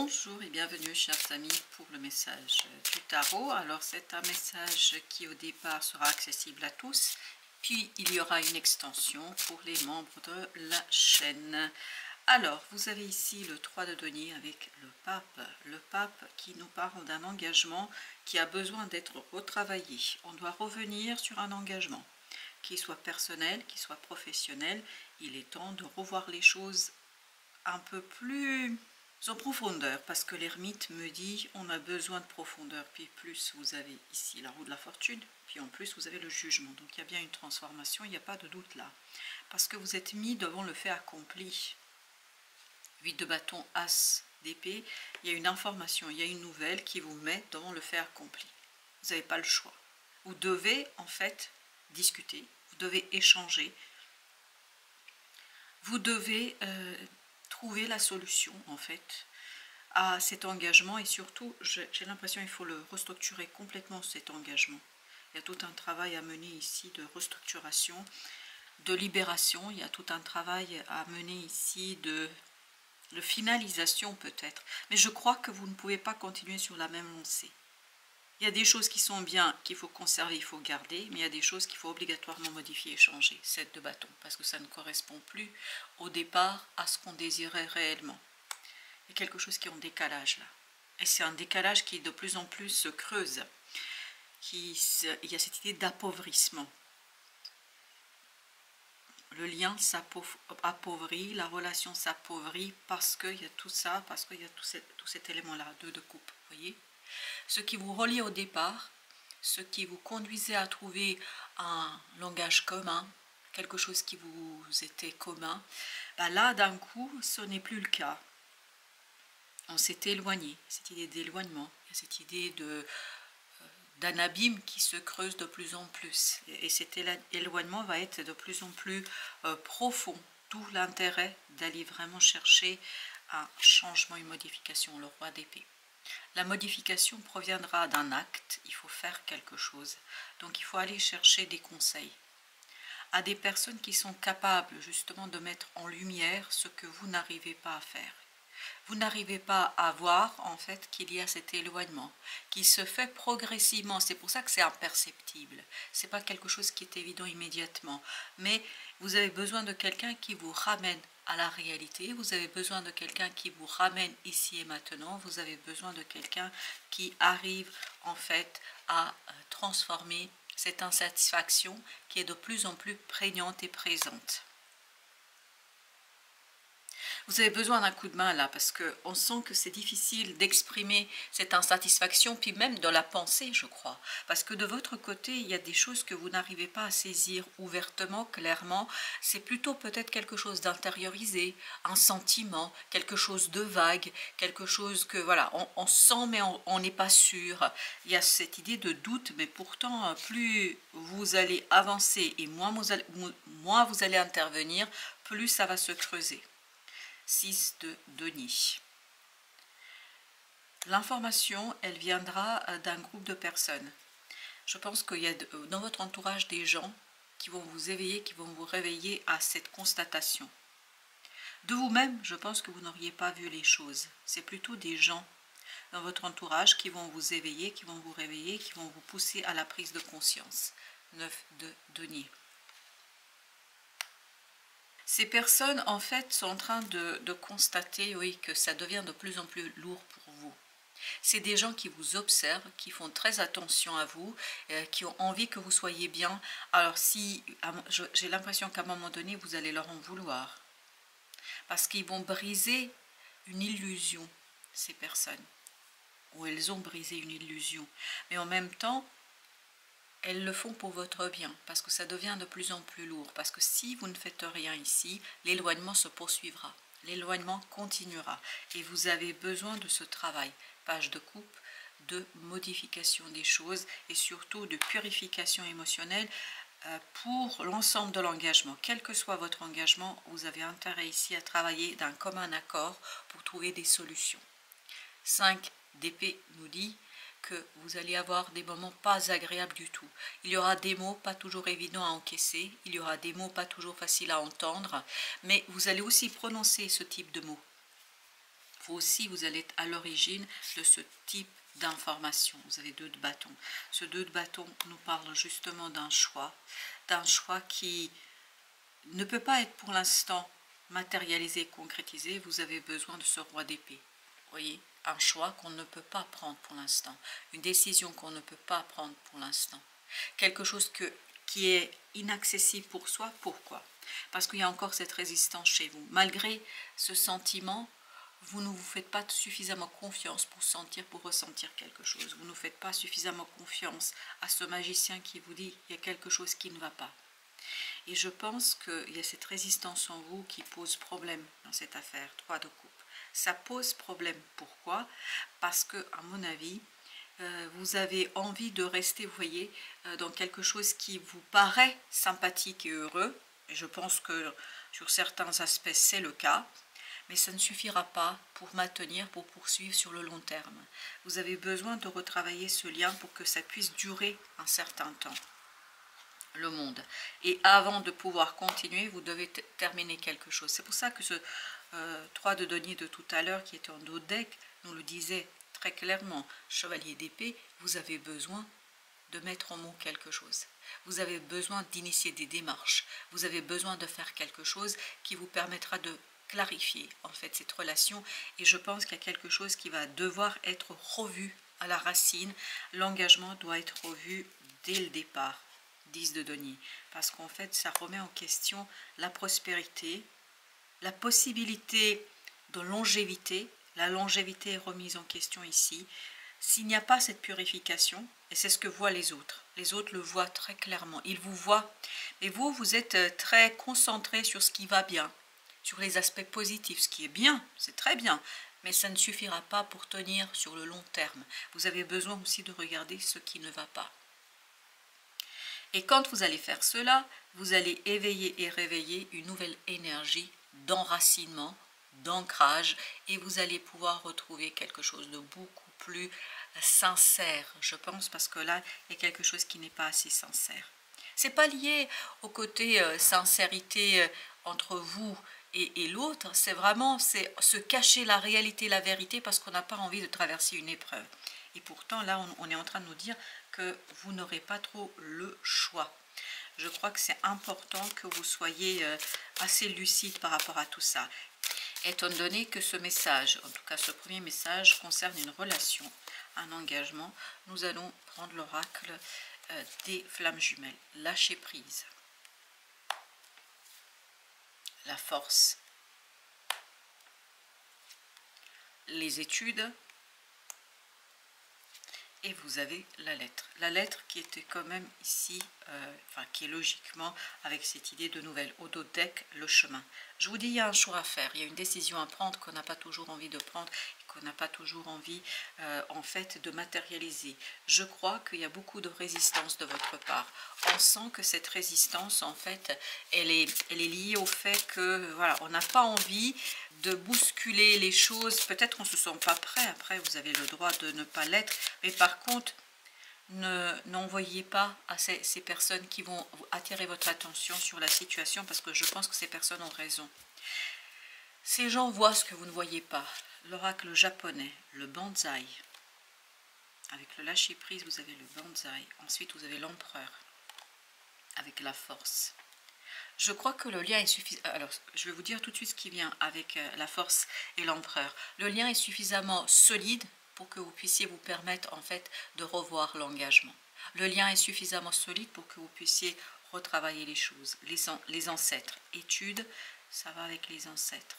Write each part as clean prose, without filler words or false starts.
Bonjour et bienvenue chers amis pour le message du tarot. Alors c'est un message qui au départ sera accessible à tous, puis il y aura une extension pour les membres de la chaîne. Alors vous avez ici le 3 de denier avec le pape qui nous parle d'un engagement qui a besoin d'être retravaillé. On doit revenir sur un engagement, qu'il soit personnel, qu'il soit professionnel. Il est temps de revoir les choses un peu plus en profondeur, parce que l'ermite me dit on a besoin de profondeur. Puis plus vous avez ici la roue de la fortune, puis en plus vous avez le jugement, donc il y a bien une transformation, il n'y a pas de doute là, parce que vous êtes mis devant le fait accompli. 8 de bâton, as d'épée, il y a une information, il y a une nouvelle qui vous met devant le fait accompli. Vous n'avez pas le choix, vous devez en fait discuter, vous devez échanger, vous devez trouver la solution en fait à cet engagement, et surtout j'ai l'impression qu'il faut le restructurer complètement, cet engagement. Il y a tout un travail à mener ici de restructuration, de libération, il y a tout un travail à mener ici de finalisation peut-être, mais je crois que vous ne pouvez pas continuer sur la même lancée. Il y a des choses qui sont bien, qu'il faut conserver, il faut garder, mais il y a des choses qu'il faut obligatoirement modifier et changer. 7 de bâton, parce que ça ne correspond plus au départ à ce qu'on désirait réellement. Il y a quelque chose qui est en décalage là. Et c'est un décalage qui de plus en plus se creuse. Il y a cette idée d'appauvrissement. Le lien s'appauvrit, la relation s'appauvrit parce qu'il y a tout ça, parce qu'il y a tout cet élément-là, 2 de coupe, vous voyez. Ce qui vous relie au départ, ce qui vous conduisait à trouver un langage commun, quelque chose qui vous était commun, ben là d'un coup ce n'est plus le cas. On s'est éloigné, cette idée d'éloignement, cette idée d'un abîme qui se creuse de plus en plus, et cet éloignement va être de plus en plus profond, d'où l'intérêt d'aller vraiment chercher un changement, une modification, le roi d'épée. La modification proviendra d'un acte, il faut faire quelque chose. Donc il faut aller chercher des conseils à des personnes qui sont capables justement de mettre en lumière ce que vous n'arrivez pas à faire. Vous n'arrivez pas à voir en fait qu'il y a cet éloignement qui se fait progressivement. C'est pour ça que c'est imperceptible. Ce n'est pas quelque chose qui est évident immédiatement. Mais vous avez besoin de quelqu'un qui vous ramène à la réalité. Vous avez besoin de quelqu'un qui vous ramène ici et maintenant. Vous avez besoin de quelqu'un qui arrive en fait à transformer cette insatisfaction qui est de plus en plus prégnante et présente. Vous avez besoin d'un coup de main là, parce qu'on sent que c'est difficile d'exprimer cette insatisfaction, puis même dans la pensée, je crois. Parce que de votre côté, il y a des choses que vous n'arrivez pas à saisir ouvertement, clairement. C'est plutôt peut-être quelque chose d'intériorisé, un sentiment, quelque chose de vague, quelque chose que, voilà, on sent mais on n'est pas sûr. Il y a cette idée de doute, mais pourtant, plus vous allez avancer et moins vous allez intervenir, plus ça va se creuser. 6 de denier. L'information, elle viendra d'un groupe de personnes. Je pense qu'il y a dans votre entourage des gens qui vont vous éveiller, qui vont vous réveiller à cette constatation. De vous-même, je pense que vous n'auriez pas vu les choses. C'est plutôt des gens dans votre entourage qui vont vous éveiller, qui vont vous réveiller, qui vont vous pousser à la prise de conscience. 9 de denier. Ces personnes, en fait, sont en train de constater, oui, que ça devient de plus en plus lourd pour vous. C'est des gens qui vous observent, qui font très attention à vous, qui ont envie que vous soyez bien. Alors, si j'ai l'impression qu'à un moment donné, vous allez leur en vouloir. Parce qu'ils vont briser une illusion, ces personnes. Ou elles ont brisé une illusion. Mais en même temps, elles le font pour votre bien, parce que ça devient de plus en plus lourd. Parce que si vous ne faites rien ici, l'éloignement se poursuivra. L'éloignement continuera. Et vous avez besoin de ce travail. Page de coupe, de modification des choses et surtout de purification émotionnelle pour l'ensemble de l'engagement. Quel que soit votre engagement, vous avez intérêt ici à travailler d'un commun accord pour trouver des solutions. 5 d'épée nous dit que vous allez avoir des moments pas agréables du tout. Il y aura des mots pas toujours évidents à encaisser, il y aura des mots pas toujours faciles à entendre, mais vous allez aussi prononcer ce type de mots. Vous aussi, vous allez être à l'origine de ce type d'information. Vous avez 2 de bâton. Ce 2 de bâton nous parle justement d'un choix qui ne peut pas être pour l'instant matérialisé, concrétisé. Vous avez besoin de ce roi d'épée. Vous voyez, un choix qu'on ne peut pas prendre pour l'instant, une décision qu'on ne peut pas prendre pour l'instant, quelque chose qui est inaccessible pour soi. Pourquoi? Parce qu'il y a encore cette résistance chez vous. Malgré ce sentiment, vous ne vous faites pas suffisamment confiance pour ressentir quelque chose. Vous ne faites pas suffisamment confiance à ce magicien qui vous dit il y a quelque chose qui ne va pas. Et je pense qu'il y a cette résistance en vous qui pose problème dans cette affaire. 3 de coupe. Ça pose problème. Pourquoi? Parce que, à mon avis, vous avez envie de rester, vous voyez, dans quelque chose qui vous paraît sympathique et heureux. Et je pense que sur certains aspects, c'est le cas. Mais ça ne suffira pas pour maintenir, pour poursuivre sur le long terme. Vous avez besoin de retravailler ce lien pour que ça puisse durer un certain temps. Le monde. Et avant de pouvoir continuer, vous devez terminer quelque chose. C'est pour ça que ce 3 de denier de tout à l'heure, qui était en dos de deck, nous le disait très clairement. Chevalier d'épée, vous avez besoin de mettre en mots quelque chose. Vous avez besoin d'initier des démarches. Vous avez besoin de faire quelque chose qui vous permettra de clarifier en fait cette relation. Et je pense qu'il y a quelque chose qui va devoir être revu à la racine. L'engagement doit être revu dès le départ. 10 de denier. Parce qu'en fait, ça remet en question la prospérité, la possibilité de longévité. La longévité est remise en question ici. S'il n'y a pas cette purification, et c'est ce que voient les autres le voient très clairement, ils vous voient, mais vous, vous êtes très concentré sur ce qui va bien, sur les aspects positifs, ce qui est bien, c'est très bien, mais ça ne suffira pas pour tenir sur le long terme. Vous avez besoin aussi de regarder ce qui ne va pas. Et quand vous allez faire cela, vous allez éveiller et réveiller une nouvelle énergie d'enracinement, d'ancrage, et vous allez pouvoir retrouver quelque chose de beaucoup plus sincère, je pense, parce que là, il y a quelque chose qui n'est pas assez sincère. C'est pas lié au côté sincérité entre vous et l'autre, c'est vraiment se cacher la réalité, la vérité, parce qu'on n'a pas envie de traverser une épreuve. Et pourtant, là, on est en train de nous dire que vous n'aurez pas trop le choix. Je crois que c'est important que vous soyez assez lucide par rapport à tout ça. Étant donné que ce message, en tout cas ce premier message, concerne une relation, un engagement, nous allons prendre l'oracle des flammes jumelles. Lâcher prise. La force. Les études. Et vous avez la lettre. La lettre qui était quand même ici, qui est logiquement avec cette idée de nouvelle. Au dos de deck, le chemin. Je vous dis, il y a un choix à faire, il y a une décision à prendre qu'on n'a pas toujours envie de prendre, qu'on n'a pas toujours envie, en fait, de matérialiser. Je crois qu'il y a beaucoup de résistance de votre part. On sent que cette résistance, en fait, elle est liée au fait que, voilà, on n'a pas envie de bousculer les choses. Peut-être qu'on ne se sent pas prêt. Après, vous avez le droit de ne pas l'être. Mais par contre, n'envoyez pas à ces personnes qui vont attirer votre attention sur la situation, parce que je pense que ces personnes ont raison. Ces gens voient ce que vous ne voyez pas. L'oracle japonais, le banzai. Avec le lâcher prise, vous avez le banzai. Ensuite, vous avez l'empereur avec la force. Je crois que le lien est suffisant. Alors, je vais vous dire tout de suite ce qui vient avec la force et l'empereur. Le lien est suffisamment solide pour que vous puissiez vous permettre en fait de revoir l'engagement. Le lien est suffisamment solide pour que vous puissiez retravailler les choses. Les ancêtres. Études, ça va avec les ancêtres.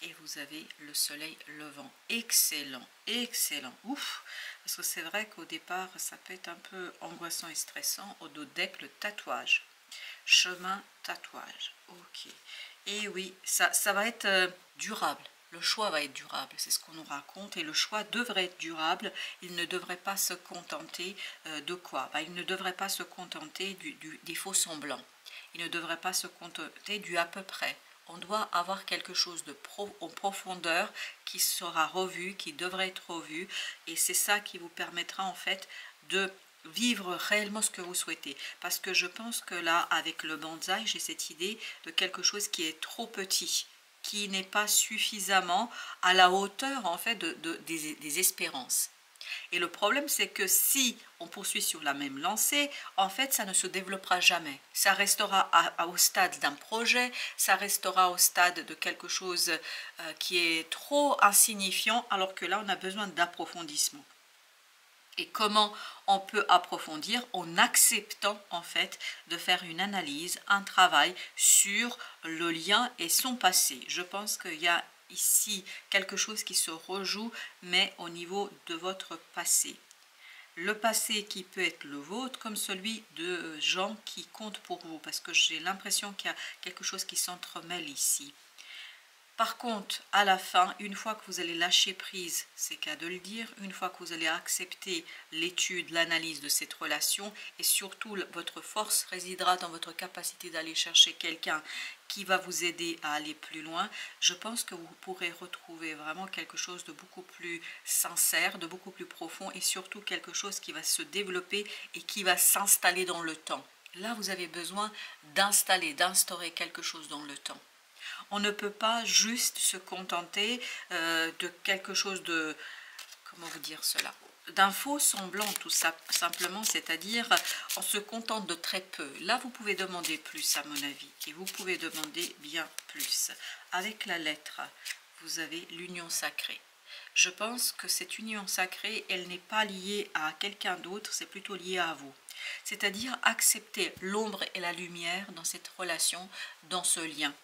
Et vous avez le soleil levant. Excellent, excellent. Ouf, parce que c'est vrai qu'au départ, ça peut être un peu angoissant et stressant. Au dos de deck, le tatouage. Chemin, tatouage. Ok. Et oui, ça va être durable. Le choix va être durable, c'est ce qu'on nous raconte. Et le choix devrait être durable. Il ne devrait pas se contenter de quoi? Il ne devrait pas se contenter des faux semblants. Il ne devrait pas se contenter du à peu près. On doit avoir quelque chose en profondeur qui sera revu, qui devrait être revu. Et c'est ça qui vous permettra en fait de vivre réellement ce que vous souhaitez. Parce que je pense que là, avec le banzai, j'ai cette idée de quelque chose qui est trop petit. qui n'est pas suffisamment à la hauteur en fait des espérances. Et le problème, c'est que si on poursuit sur la même lancée, en fait, ça ne se développera jamais. Ça restera au stade d'un projet, ça restera au stade de quelque chose qui est trop insignifiant, alors que là, on a besoin d'approfondissement. Et comment on peut approfondir? En acceptant en fait de faire une analyse, un travail sur le lien et son passé. Je pense qu'il y a ici quelque chose qui se rejoue, mais au niveau de votre passé. Le passé qui peut être le vôtre comme celui de gens qui comptent pour vous, parce que j'ai l'impression qu'il y a quelque chose qui s'entremêle ici. Par contre, à la fin, une fois que vous allez lâcher prise, c'est qu'à de le dire, une fois que vous allez accepter l'étude, l'analyse de cette relation, et surtout votre force résidera dans votre capacité d'aller chercher quelqu'un qui va vous aider à aller plus loin, je pense que vous pourrez retrouver vraiment quelque chose de beaucoup plus sincère, de beaucoup plus profond, et surtout quelque chose qui va se développer et qui va s'installer dans le temps. Là, vous avez besoin d'instaurer quelque chose dans le temps. On ne peut pas juste se contenter de quelque chose de, comment vous dire cela, d'un faux semblant tout ça, simplement, c'est-à-dire on se contente de très peu. Là, vous pouvez demander plus à mon avis, et vous pouvez demander bien plus. Avec la lettre, vous avez l'union sacrée. Je pense que cette union sacrée, elle n'est pas liée à quelqu'un d'autre, c'est plutôt lié à vous. C'est-à-dire accepter l'ombre et la lumière dans cette relation, dans ce lien.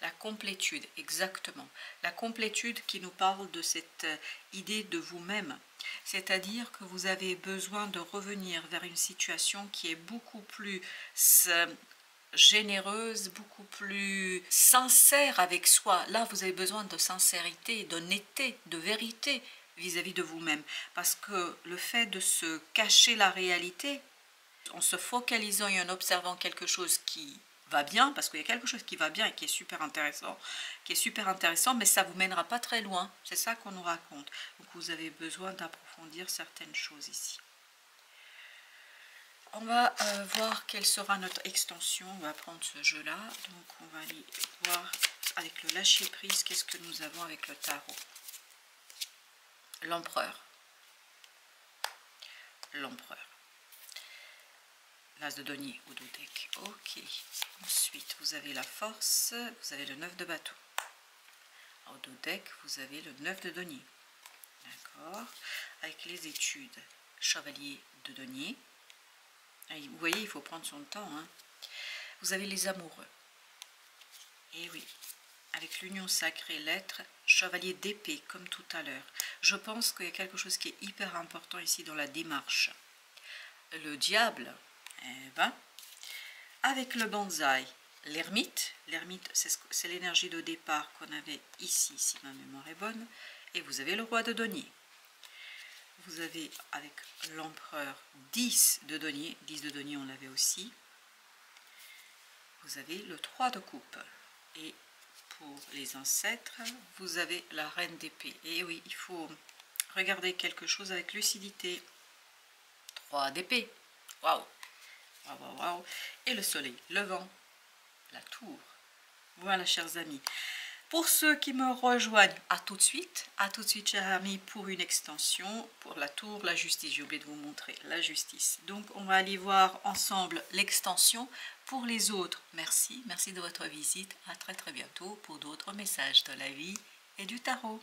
La complétude, exactement. La complétude qui nous parle de cette idée de vous-même. C'est-à-dire que vous avez besoin de revenir vers une situation qui est beaucoup plus généreuse, beaucoup plus sincère avec soi. Là, vous avez besoin de sincérité, d'honnêteté, de vérité vis-à-vis de vous-même. Parce que le fait de se cacher la réalité, en se focalisant et en observant quelque chose qui va bien, parce qu'il y a quelque chose qui va bien et qui est super intéressant, mais ça ne vous mènera pas très loin. C'est ça qu'on nous raconte. Donc vous avez besoin d'approfondir certaines choses ici. On va voir quelle sera notre extension. On va prendre ce jeu-là. Donc on va aller voir avec le lâcher-prise, qu'est-ce que nous avons avec le tarot. L'empereur. L'empereur. L'as de denier ou de deck. Ok. Ensuite, vous avez la force. Vous avez le 9 de bâton. Au dos deck, vous avez le 9 de denier. D'accord. Avec les études. Chevalier de denier. Vous voyez, il faut prendre son temps. Hein. Vous avez les amoureux. Et oui. Avec l'union sacrée, l'être, chevalier d'épée, comme tout à l'heure. Je pense qu'il y a quelque chose qui est hyper important ici dans la démarche. Le diable. Eh ben, avec le bonsaï, l'ermite, c'est l'énergie de départ qu'on avait ici, si ma mémoire est bonne, et vous avez le roi de denier. Vous avez avec l'empereur 10 de denier, 10 de denier on l'avait aussi. Vous avez le 3 de coupe, et pour les ancêtres, vous avez la reine d'épée. Et oui, il faut regarder quelque chose avec lucidité. 3 d'épée, waouh! Waouh, waouh, waouh. Et le soleil, le vent, la tour. Voilà, chers amis. Pour ceux qui me rejoignent, à tout de suite, chers amis, pour une extension, pour la tour, la justice. J'ai oublié de vous montrer la justice. Donc, on va aller voir ensemble l'extension. Pour les autres, merci de votre visite. À très très bientôt pour d'autres messages de la vie et du tarot.